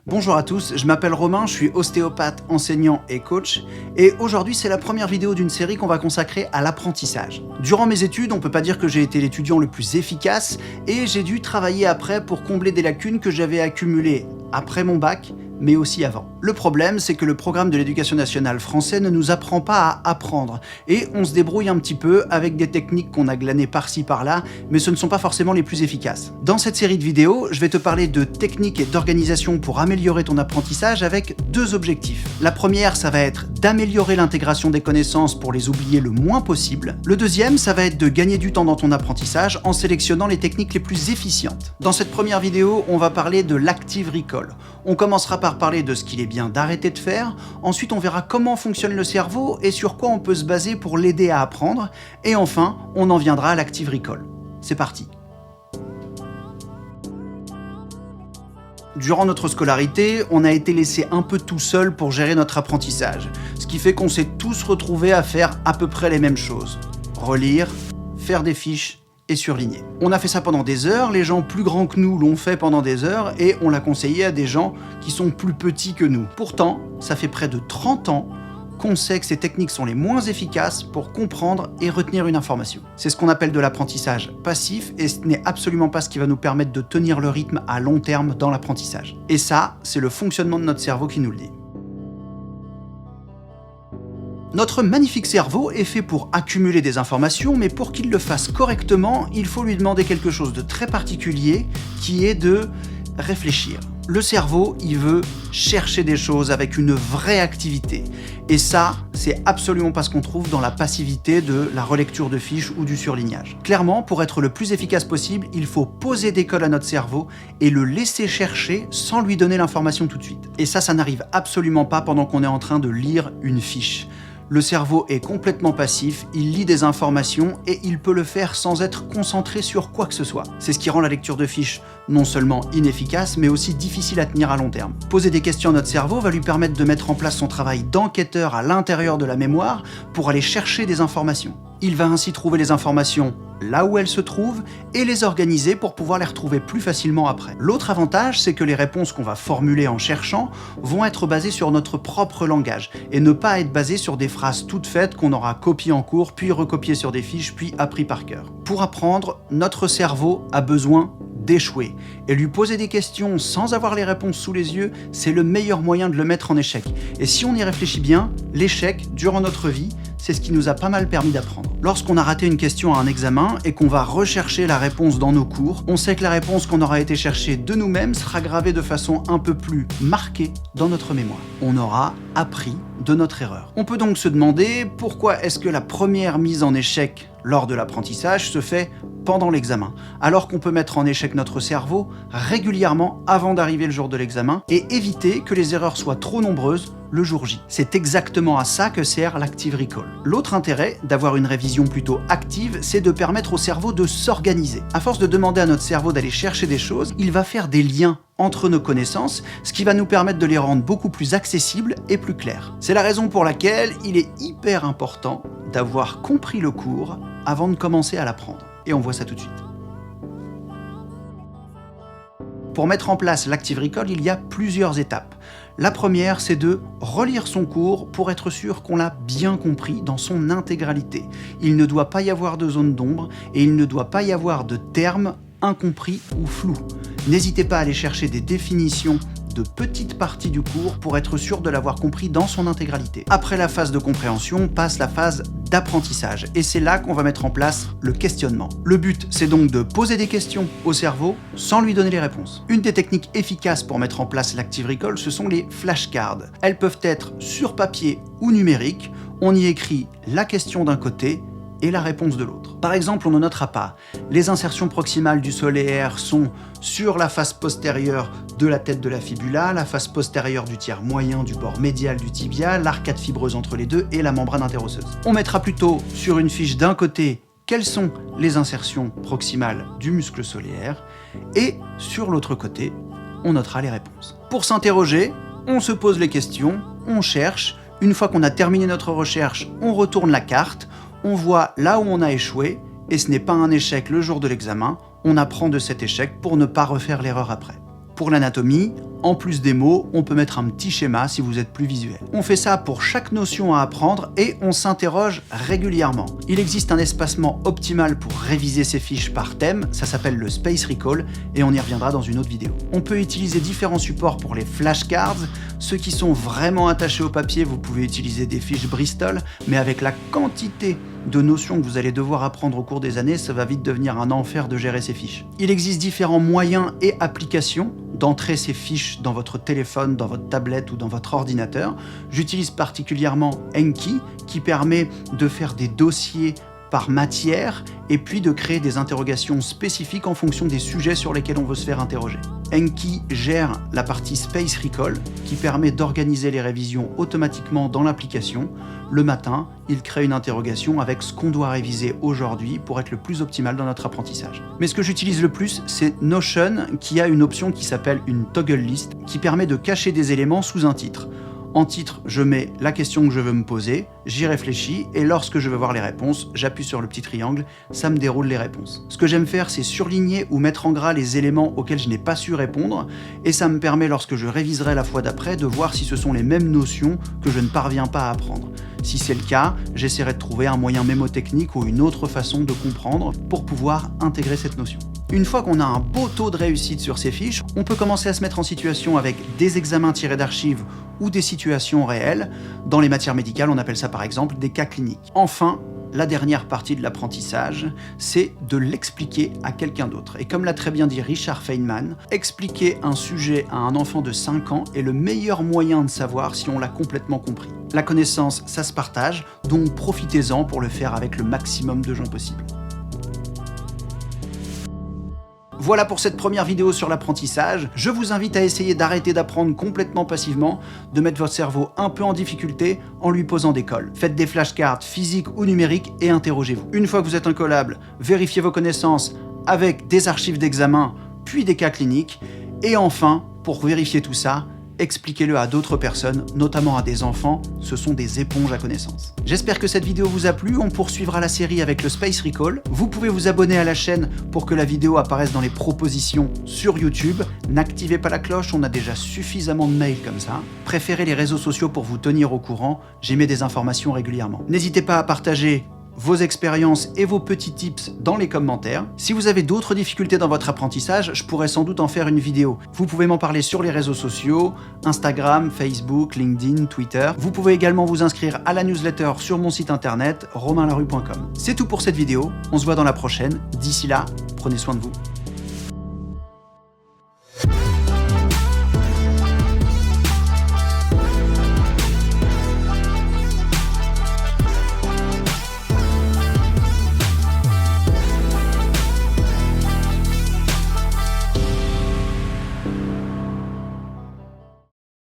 Bonjour à tous, je m'appelle Romain, je suis ostéopathe, enseignant et coach, et aujourd'hui c'est la première vidéo d'une série qu'on va consacrer à l'apprentissage. Durant mes études, on peut pas dire que j'ai été l'étudiant le plus efficace, et j'ai dû travailler après pour combler des lacunes que j'avais accumulées après mon bac, mais aussi avant. Le problème, c'est que le programme de l'éducation nationale français ne nous apprend pas à apprendre, et on se débrouille un petit peu avec des techniques qu'on a glanées par-ci par-là, mais ce ne sont pas forcément les plus efficaces. Dans cette série de vidéos, je vais te parler de techniques et d'organisation pour améliorer ton apprentissage avec deux objectifs. La première, ça va être d'améliorer l'intégration des connaissances pour les oublier le moins possible. Le deuxième, ça va être de gagner du temps dans ton apprentissage en sélectionnant les techniques les plus efficientes. Dans cette première vidéo, on va parler de l'active recall. On commencera par parler de ce qu'il est bien d'arrêter de faire, ensuite on verra comment fonctionne le cerveau et sur quoi on peut se baser pour l'aider à apprendre, et enfin, on en viendra à l'active recall. C'est parti. Durant notre scolarité, on a été laissé un peu tout seul pour gérer notre apprentissage, ce qui fait qu'on s'est tous retrouvés à faire à peu près les mêmes choses. Relire, faire des fiches, et surligner. On a fait ça pendant des heures, les gens plus grands que nous l'ont fait pendant des heures, et on l'a conseillé à des gens qui sont plus petits que nous. Pourtant, ça fait près de 30 ans qu'on sait que ces techniques sont les moins efficaces pour comprendre et retenir une information. C'est ce qu'on appelle de l'apprentissage passif, et ce n'est absolument pas ce qui va nous permettre de tenir le rythme à long terme dans l'apprentissage. Et ça, c'est le fonctionnement de notre cerveau qui nous le dit. Notre magnifique cerveau est fait pour accumuler des informations, mais pour qu'il le fasse correctement, il faut lui demander quelque chose de très particulier, qui est de réfléchir. Le cerveau, il veut chercher des choses avec une vraie activité. Et ça, c'est absolument pas ce qu'on trouve dans la passivité de la relecture de fiches ou du surlignage. Clairement, pour être le plus efficace possible, il faut poser des cols à notre cerveau et le laisser chercher sans lui donner l'information tout de suite. Et ça n'arrive absolument pas pendant qu'on est en train de lire une fiche. Le cerveau est complètement passif, il lit des informations et il peut le faire sans être concentré sur quoi que ce soit. C'est ce qui rend la lecture de fiches non seulement inefficace, mais aussi difficile à tenir à long terme. Poser des questions à notre cerveau va lui permettre de mettre en place son travail d'enquêteur à l'intérieur de la mémoire pour aller chercher des informations. Il va ainsi trouver les informations là où elles se trouvent et les organiser pour pouvoir les retrouver plus facilement après. L'autre avantage, c'est que les réponses qu'on va formuler en cherchant vont être basées sur notre propre langage et ne pas être basées sur des phrases toutes faites qu'on aura copiées en cours, puis recopiées sur des fiches, puis appris par cœur. Pour apprendre, notre cerveau a besoin d'échouer. Et lui poser des questions sans avoir les réponses sous les yeux, c'est le meilleur moyen de le mettre en échec. Et si on y réfléchit bien, l'échec, durant notre vie, c'est ce qui nous a pas mal permis d'apprendre. Lorsqu'on a raté une question à un examen et qu'on va rechercher la réponse dans nos cours, on sait que la réponse qu'on aura été chercher de nous-mêmes sera gravée de façon un peu plus marquée dans notre mémoire. On aura appris de notre erreur. On peut donc se demander pourquoi est-ce que la première mise en échec lors de l'apprentissage se fait pendant l'examen, alors qu'on peut mettre en échec notre cerveau régulièrement avant d'arriver le jour de l'examen et éviter que les erreurs soient trop nombreuses le jour J. C'est exactement à ça que sert l'active recall. L'autre intérêt d'avoir une révision plutôt active, c'est de permettre au cerveau de s'organiser. À force de demander à notre cerveau d'aller chercher des choses, il va faire des liens entre nos connaissances, ce qui va nous permettre de les rendre beaucoup plus accessibles et plus clairs. C'est la raison pour laquelle il est hyper important d'avoir compris le cours avant de commencer à l'apprendre. Et on voit ça tout de suite. Pour mettre en place l'active recall, il y a plusieurs étapes. La première, c'est de relire son cours pour être sûr qu'on l'a bien compris dans son intégralité. Il ne doit pas y avoir de zone d'ombre et il ne doit pas y avoir de termes incompris ou flous. N'hésitez pas à aller chercher des définitions de petites parties du cours pour être sûr de l'avoir compris dans son intégralité. Après la phase de compréhension, passe la phase d'apprentissage. Et c'est là qu'on va mettre en place le questionnement. Le but, c'est donc de poser des questions au cerveau sans lui donner les réponses. Une des techniques efficaces pour mettre en place l'active recall, ce sont les flashcards. Elles peuvent être sur papier ou numérique. On y écrit la question d'un côté et la réponse de l'autre. Par exemple, on ne notera pas. Les insertions proximales du solaire sont sur la face postérieure de la tête de la fibula, la face postérieure du tiers moyen du bord médial du tibia, l'arcade fibreuse entre les deux et la membrane interosseuse. On mettra plutôt sur une fiche d'un côté quelles sont les insertions proximales du muscle solaire et sur l'autre côté, on notera les réponses. Pour s'interroger, on se pose les questions, on cherche. Une fois qu'on a terminé notre recherche, on retourne la carte, on voit là où on a échoué, et ce n'est pas un échec le jour de l'examen, on apprend de cet échec pour ne pas refaire l'erreur après. Pour l'anatomie, En plus des mots, on peut mettre un petit schéma si vous êtes plus visuel. On fait ça pour chaque notion à apprendre et on s'interroge régulièrement. Il existe un espacement optimal pour réviser ces fiches par thème, ça s'appelle le Space Recall et on y reviendra dans une autre vidéo. On peut utiliser différents supports pour les flashcards. Ceux qui sont vraiment attachés au papier, vous pouvez utiliser des fiches Bristol, mais avec la quantité de notions que vous allez devoir apprendre au cours des années, ça va vite devenir un enfer de gérer ces fiches. Il existe différents moyens et applications d'entrer ces fiches dans votre téléphone, dans votre tablette ou dans votre ordinateur. J'utilise particulièrement Enki, qui permet de faire des dossiers par matière et puis de créer des interrogations spécifiques en fonction des sujets sur lesquels on veut se faire interroger. Enki gère la partie Space Recall qui permet d'organiser les révisions automatiquement dans l'application. Le matin, il crée une interrogation avec ce qu'on doit réviser aujourd'hui pour être le plus optimal dans notre apprentissage. Mais ce que j'utilise le plus, c'est Notion qui a une option qui s'appelle une toggle list qui permet de cacher des éléments sous un titre. En titre, je mets la question que je veux me poser, j'y réfléchis et lorsque je veux voir les réponses, j'appuie sur le petit triangle, ça me déroule les réponses. Ce que j'aime faire, c'est surligner ou mettre en gras les éléments auxquels je n'ai pas su répondre et ça me permet, lorsque je réviserai la fois d'après, de voir si ce sont les mêmes notions que je ne parviens pas à apprendre. Si c'est le cas, j'essaierai de trouver un moyen mémotechnique ou une autre façon de comprendre pour pouvoir intégrer cette notion. Une fois qu'on a un beau taux de réussite sur ces fiches, on peut commencer à se mettre en situation avec des examens tirés d'archives ou des situations réelles. Dans les matières médicales, on appelle ça par exemple des cas cliniques. Enfin, la dernière partie de l'apprentissage, c'est de l'expliquer à quelqu'un d'autre. Et comme l'a très bien dit Richard Feynman, expliquer un sujet à un enfant de 5 ans est le meilleur moyen de savoir si on l'a complètement compris. La connaissance, ça se partage, donc profitez-en pour le faire avec le maximum de gens possible. Voilà pour cette première vidéo sur l'apprentissage. Je vous invite à essayer d'arrêter d'apprendre complètement passivement, de mettre votre cerveau un peu en difficulté en lui posant des cols. Faites des flashcards physiques ou numériques et interrogez-vous. Une fois que vous êtes incollable, vérifiez vos connaissances avec des archives d'examen, puis des cas cliniques. Et enfin, pour vérifier tout ça, expliquez-le à d'autres personnes, notamment à des enfants, ce sont des éponges à connaissances. J'espère que cette vidéo vous a plu, on poursuivra la série avec le Space Recall. Vous pouvez vous abonner à la chaîne pour que la vidéo apparaisse dans les propositions sur YouTube. N'activez pas la cloche, on a déjà suffisamment de mails comme ça. Préférez les réseaux sociaux pour vous tenir au courant, j'y mets des informations régulièrement. N'hésitez pas à partager vos expériences et vos petits tips dans les commentaires. Si vous avez d'autres difficultés dans votre apprentissage, je pourrais sans doute en faire une vidéo. Vous pouvez m'en parler sur les réseaux sociaux, Instagram, Facebook, LinkedIn, Twitter. Vous pouvez également vous inscrire à la newsletter sur mon site internet romainlarue.com. C'est tout pour cette vidéo, on se voit dans la prochaine. D'ici là, prenez soin de vous.